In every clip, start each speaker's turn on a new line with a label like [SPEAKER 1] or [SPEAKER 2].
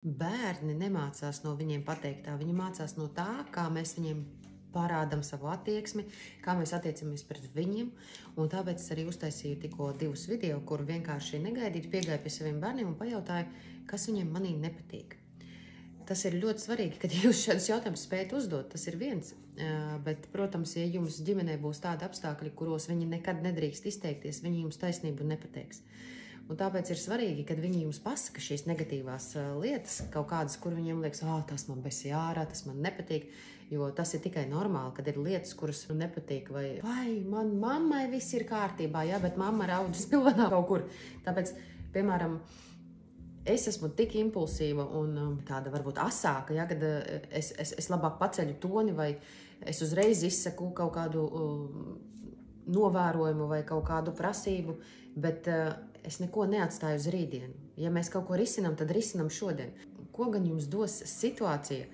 [SPEAKER 1] Bērni nemācās no viņiem pateiktā, viņi mācās no tā, kā mēs viņiem parādam savu attieksmi, kā mēs attiecamies pret viņiem, un tāpēc es arī uztaisīju tikko 2 video, kur vienkārši negaidīti piegāju pie saviem bērniem un pajautāju, kas viņiem manī nepatīk. Tas ir ļoti svarīgi, kad jūs šādus jautājumus spējat uzdot, tas ir viens, bet, protams, ja jums ģimenē būs tādi apstākļi, kuros viņi nekad nedrīkst izteikties, viņi jums taisnību nepateiks. Un tāpēc ir svarīgi, kad viņi jums pasaka šīs negatīvās lietas, kaut kādas, kur viņiem liekas, tas man besi ārā, tas man nepatīk, jo tas ir tikai normāli, kad ir lietas, kuras man nepatīk, vai man mammai viss ir kārtībā, jā, bet mamma raudus pilvenā kaut kur. Tāpēc, piemēram, es esmu tik impulsīva un tāda varbūt asāka, ja, kad es labāk paceļu toni vai es uzreiz izsaku kaut kādu novērojumu vai kaut kādu prasību, bet es neko neatstāju uz rītdienu. Ja mēs kaut ko risinām, tad risinām šodien. Ko gan jums dos situācija,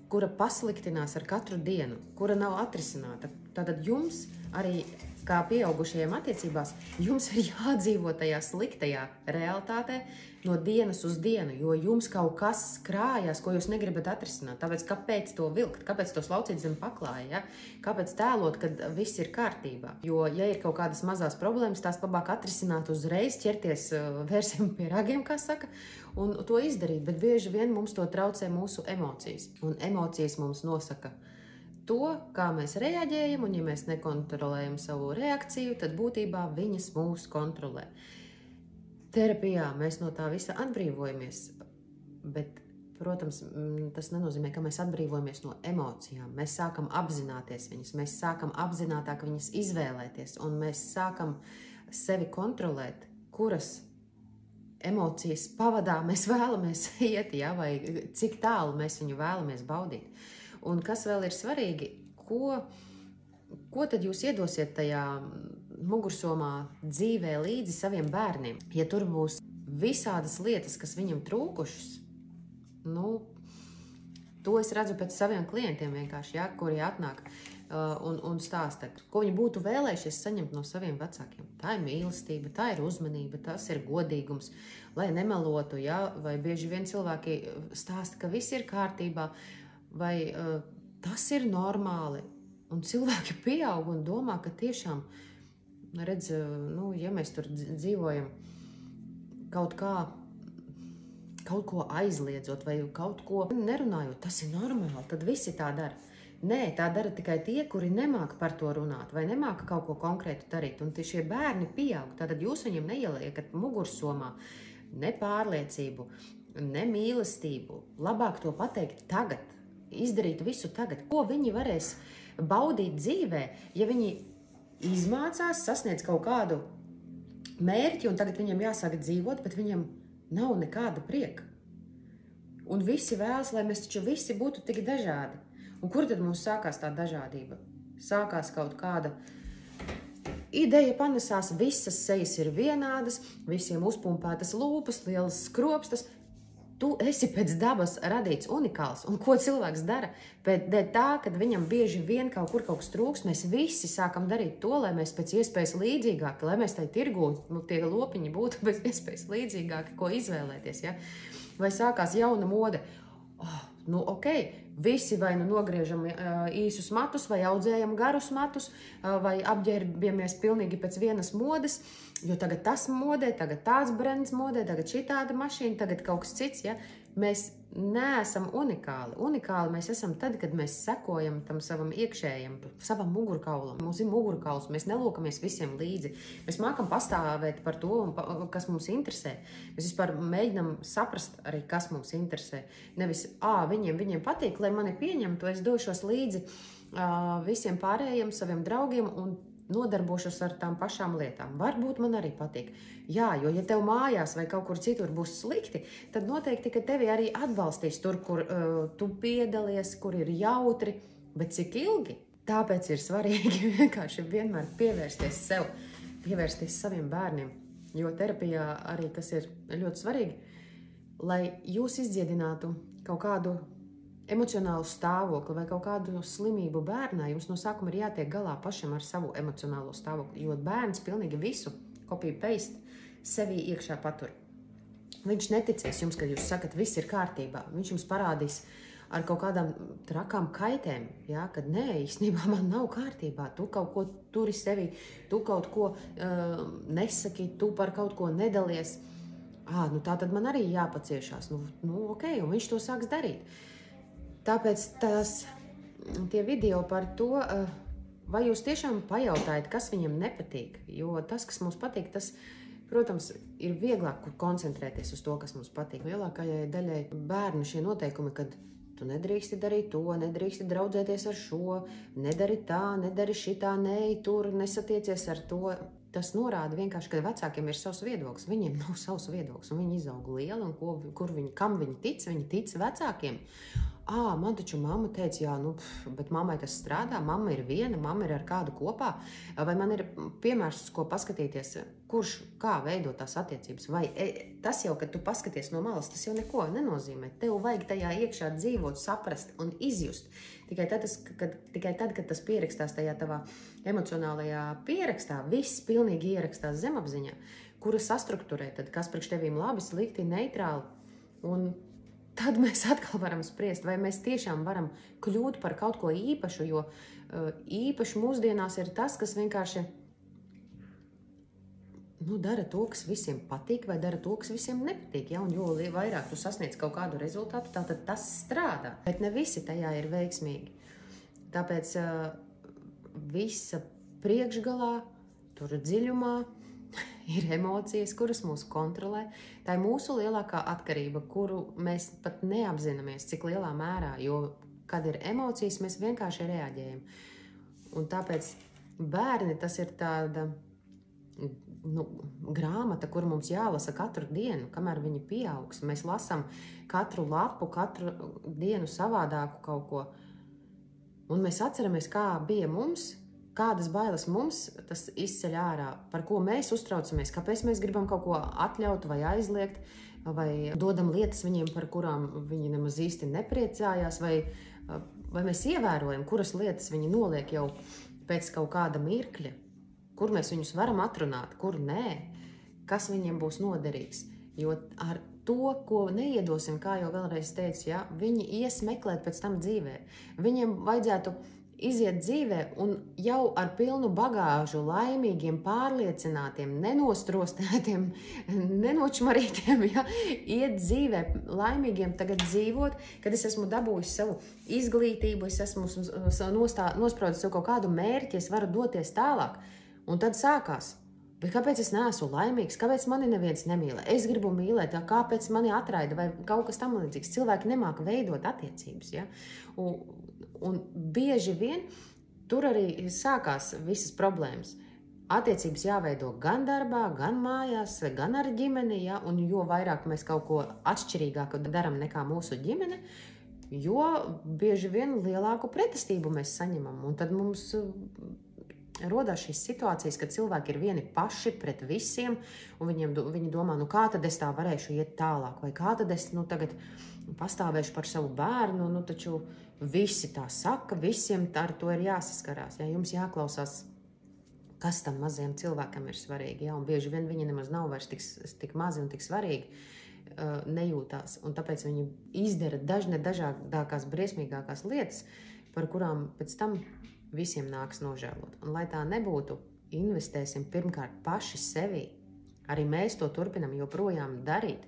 [SPEAKER 1] kura pasliktinās ar katru dienu, kura nav atrisināta? Tātad jums arī, kā pieaugušajiem attiecībās, jums ir jādzīvo tajā sliktajā realitātē no dienas uz dienu, jo jums kaut kas krājās, ko jūs negribat atrisināt. Tāpēc kāpēc to vilkt? Kāpēc to slaucīt zem paklāja? Ja? Kāpēc tēlot, kad viss ir kārtībā? Jo, ja ir kaut kādas mazās problēmas, tās labāk atrisināt uzreiz, ķerties vērsim pie ragiem, kā saka, un to izdarīt. Bet bieži vien mums to traucē mūsu emocijas. Un emocijas mums nosaka to, kā mēs reaģējam, un ja mēs nekontrolējam savu reakciju, tad būtībā viņas mūs kontrolē. Terapijā mēs no tā visa atbrīvojamies, bet, protams, tas nenozīmē, ka mēs atbrīvojamies no emocijām. Mēs sākam apzināties viņas, mēs sākam apzinātāk viņas izvēlēties, un mēs sākam sevi kontrolēt, kuras emocijas pavadā mēs vēlamies iet, ja, vai cik tālu mēs viņu vēlamies baudīt. Un kas vēl ir svarīgi, ko tad jūs iedosiet tajā mugursomā dzīvē līdzi saviem bērniem? Ja tur būs visādas lietas, kas viņam trūkušas, to es redzu pēc saviem klientiem vienkārši, ja, kuri atnāk un stāsta, ko viņi būtu vēlējušies saņemt no saviem vecākiem. Tā ir mīlestība, tā ir uzmanība, tas ir godīgums, lai nemelotu, ja, vai bieži vien cilvēki stāsta, ka viss ir kārtībā, vai tas ir normāli. Un cilvēki pieaug un domā, ka tiešām, redz, ja mēs tur dzīvojam kaut ko aizliedzot vai kaut ko nerunājot, tas ir normāli, tad visi tā dara. Nē, tā dara tikai tie, kuri nemāka par to runāt vai nemāka kaut ko konkrētu darīt. Un šie bērni pieaug, tātad jūs viņiem neieliekat mugursomā ne pārliecību, ne mīlestību. Labāk to pateikt tagad, izdarīt visu tagad. Ko viņi varēs baudīt dzīvē, ja viņi izmācās, sasniedz kaut kādu mērķi, un tagad viņiem jāsāk dzīvot, bet viņiem nav nekāda prieka. Un visi vēlas, lai mēs taču visi būtu tik dažādi. Un kur tad mums sākās tā dažādība? Sākās kaut kāda ideja panesās, visas sejas ir vienādas, visiem uzpumpētas lūpas, lielas skropstas. Tu esi pēc dabas radīts unikāls, un ko cilvēks dara? Dēļ tā, kad viņam bieži vien kaut kas trūkst, mēs visi sākam darīt to, lai mēs pēc iespējas līdzīgāki, lai mēs tai tirgū, tie lopiņi būtu pēc iespējas līdzīgāki, ko izvēlēties, ja? Vai sākās jauna mode? Ok, visi vai nogriežam īsus matus, vai audzējam garus matus, vai apģērbamies pilnīgi pēc vienas modes, jo tagad tas modē, tagad tāds brands modē, tagad šitāda mašīna, tagad kaut kas cits, ja? Mēs neesam unikāli. Unikāli mēs esam tad, kad mēs sekojam tam savam iekšējam, savam mugurkaulam. Mums ir mugurkauls, mēs nelūkamies visiem līdzi. Mēs mākam pastāvēt par to, kas mums interesē. Mēs vispār mēģinam saprast arī, kas mums interesē. Nevis, viņiem patīk, lai mani pieņemtu, es došos līdzi visiem pārējiem saviem draugiem un nodarbošos ar tām pašām lietām. Varbūt man arī patīk. Jā, jo ja tev mājās vai kaut kur citur būs slikti, tad noteikti, ka tevi arī atbalstīs tur, kur tu piedalies, kur ir jautri, bet cik ilgi? Tāpēc ir svarīgi vienkārši vienmēr pievērsties sev, pievērsties saviem bērniem, jo terapijā arī, kas ir ļoti svarīgi, lai jūs izdziedinātu kaut kādu emocionālu stāvokli vai kaut kādu slimību bērnā, jums no sākuma ir jātiek galā pašam ar savu emocionālo stāvokli, jo bērns pilnīgi visu copy-paste sevī iekšā patur. Viņš neticēs jums, kad jūs sakat, viss ir kārtībā. Viņš jums parādīs ar kaut kādām trakām kaitēm, ja? Kad nē, īstenībā man nav kārtībā. Tu kaut ko turi sevi, tu kaut ko nesaki, tu par kaut ko nedalies. Nu tā tad man arī jāpaciešās. Ok, un viņš to sāks darīt. Tāpēc tie video par to, vai jūs tiešām pajautājat, kas viņam nepatīk. Jo tas, kas mums patīk, tas, protams, ir vieglāk koncentrēties uz to, kas mums patīk. Lielākajai daļai bērnu šie noteikumi, kad tu nedrīksti darīt to, nedrīksti draudzēties ar šo, nedari tā, nedari šitā, neej tur, nesatiecies ar to. Tas norāda vienkārši, ka vecākiem ir savs viedoklis. Viņiem nav savs viedoklis, un viņi izaug lieli, un kam viņi tic vecākiem. Man taču mamma teica, jā, bet mammai tas strādā, mamma ir viena, mamma ir ar kādu kopā. Vai man ir piemērs, uz ko paskatīties, kurš kā veido tās attiecības? Vai tas jau, kad tu paskaties no malas, tas jau neko nenozīmē. Tev vajag tajā iekšā dzīvot, saprast un izjust. Tikai tad, kad tas pierakstās tajā tavā emocionālajā pierakstā, viss pilnīgi ierakstās zemapziņā, kura sastrukturē, tad kas priekš tevīm labi, slikti, neitrāli. Un tad mēs atkal varam spriest, vai mēs tiešām varam kļūt par kaut ko īpašu, jo īpaši mūsdienās ir tas, kas vienkārši dara to, kas visiem patīk, vai dara to, kas visiem nepatīk. Ja? Un jo vairāk tu sasniedz kaut kādu rezultātu, tad tas strādā. Bet ne visi tajā ir veiksmīgi. Tāpēc visa priekšgalā, tur dziļumā, ir emocijas, kuras mūs kontrolē. Tā ir mūsu lielākā atkarība, kuru mēs pat neapzināmies, cik lielā mērā, jo, kad ir emocijas, mēs vienkārši reaģējam. Un tāpēc bērni, tas ir tāda grāmata, kuru mums jālasa katru dienu, kamēr viņi pieaugs. Mēs lasām katru lapu, katru dienu savādāku kaut ko. Un mēs atceramies, kā bija mums, kādas bailes mums tas izceļ ārā, par ko mēs uztraucamies, kāpēc mēs gribam kaut ko atļaut vai aizliegt, vai dodam lietas viņiem, par kurām viņi nemaz īsti nepriecājās, vai mēs ievērojam, kuras lietas viņi noliek jau pēc kaut kāda mirkļa, kur mēs viņus varam atrunāt, kur nē, kas viņiem būs noderīgs. Jo ar to, ko neiedosim, kā jau vēlreiz teicu, ja, viņi ies meklēt pēc tam dzīvē. Viņiem vajadzētu iziet dzīvē un jau ar pilnu bagāžu, laimīgiem, pārliecinātiem, nenostrostētiem, nenočmarītiem, ja, iet dzīvē, laimīgiem tagad dzīvot, kad es esmu dabūjusi savu izglītību, es esmu nospraudis sev kaut kādu mērķi, es varu doties tālāk. Un tad sākās. Bet kāpēc es neesmu laimīgs? Kāpēc mani neviens nemīl? Es gribu mīlēt, kāpēc mani atraida vai kaut kas tam līdzīgs? Cilvēki nemāka veidot attiecības, ja? Un bieži vien tur arī sākās visas problēmas. Attiecības jāveido gan darbā, gan mājās, gan ar ģimeni, ja? Un jo vairāk mēs kaut ko atšķirīgāku daram nekā mūsu ģimene, jo bieži vien lielāku pretestību mēs saņemam. Un tad mums rodās šīs situācijas, kad cilvēki ir vieni paši pret visiem, un viņi domā, kā tad es tā varēšu iet tālāk, vai kā tad es tagad pastāvēšu par savu bērnu, taču visi tā saka, visiem ar to ir jāsaskarās, ja jums jāklausās, kas tam mazajam cilvēkam ir svarīgi, ja, un bieži vien viņi nemaz nav vairs tik mazi un tik svarīgi, nejūtās, un tāpēc viņi izdara dažādākās, briesmīgākās lietas, par kurām pēc tam visiem nāks nožēlot. Un, lai tā nebūtu, investēsim pirmkārt paši sevī. Arī mēs to turpinam joprojām darīt.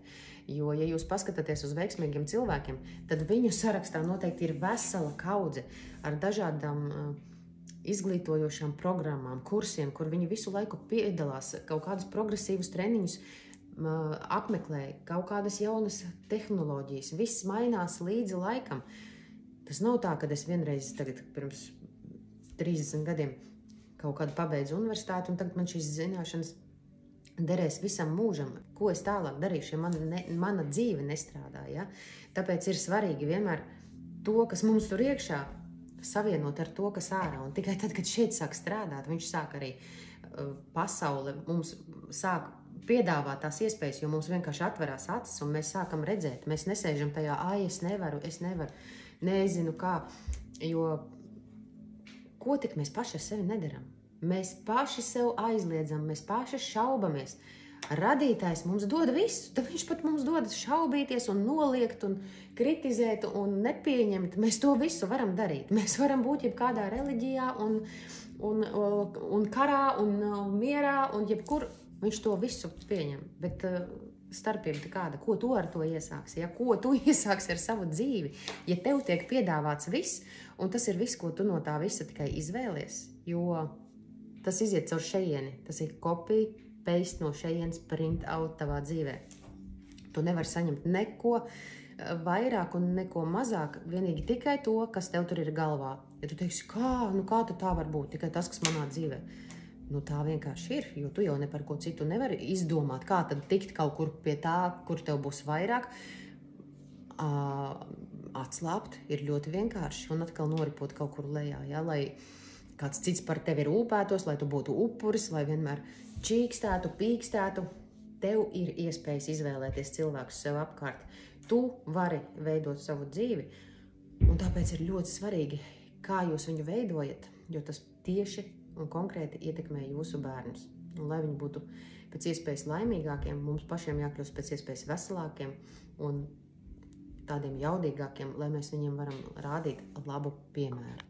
[SPEAKER 1] Jo, ja jūs paskatāties uz veiksmīgiem cilvēkiem, tad viņu sarakstā noteikti ir vesela kaudze ar dažādām izglītojošām programmām, kursiem, kur viņi visu laiku piedalās, kaut kādus progresīvus treniņus apmeklē, kaut kādas jaunas tehnoloģijas. Viss mainās līdzi laikam. Tas nav tā, ka es vienreiz tagad pirms 30 gadiem kaut kādu pabeidzu universitāti, un tagad man šīs zināšanas derēs visam mūžam. Ko es tālāk darīšu, ja mana dzīve nestrādā, ja? Tāpēc ir svarīgi vienmēr to, kas mums tur iekšā, savienot ar to, kas ārā. Un tikai tad, kad šeit sāk strādāt, viņš sāk arī pasaule, mums sāk piedāvāt tās iespējas, jo mums vienkārši atverās acis, un mēs sākam redzēt. Mēs nesēžam tajā, es nevaru, nezinu kā, jo ko tik mēs paši ar sevi nedaram? Mēs paši sev aizliedzam, mēs paši šaubamies. Radītājs mums dod visu, tad viņš pat mums dod šaubīties un noliegt un kritizēt un nepieņemt. Mēs to visu varam darīt. Mēs varam būt jebkādā reliģijā un karā un mierā un jebkur. Viņš to visu pieņem. Bet starpība ir kāda, ko tu ar to iesāksi? Ja? Ko tu iesāksi ar savu dzīvi? Ja tev tiek piedāvāts viss, un tas ir viss, ko tu no tā visa tikai izvēlies, jo tas iziet caur šejieni, tas ir kopija, paste no šejienes, print out tavā dzīvē. Tu nevari saņemt neko vairāk un neko mazāk, vienīgi tikai to, kas tev tur ir galvā. Ja tu teiksi, kā tu tā var būt, tikai tas, kas manā dzīvē. Nu tā vienkārši ir, jo tu jau ne par ko citu nevari izdomāt, kā tad tikt kaut kur pie tā, kur tev būs vairāk. Atslāpt ir ļoti vienkārši un atkal noripot kaut kur lejā, ja, lai kāds cits par tevi rūpētos, lai tu būtu upuris, lai vienmēr čīkstētu, pīkstētu. Tev ir iespējas izvēlēties cilvēkus sev apkārt. Tu vari veidot savu dzīvi, un tāpēc ir ļoti svarīgi, kā jūs viņu veidojat, jo tas tieši un konkrēti ietekmē jūsu bērnus. Un, lai viņi būtu pēc iespējas laimīgākiem, mums pašiem jākļūst pēc iespējas veselākiem un tādiem jaudīgākiem, lai mēs viņiem varam rādīt labu piemēru.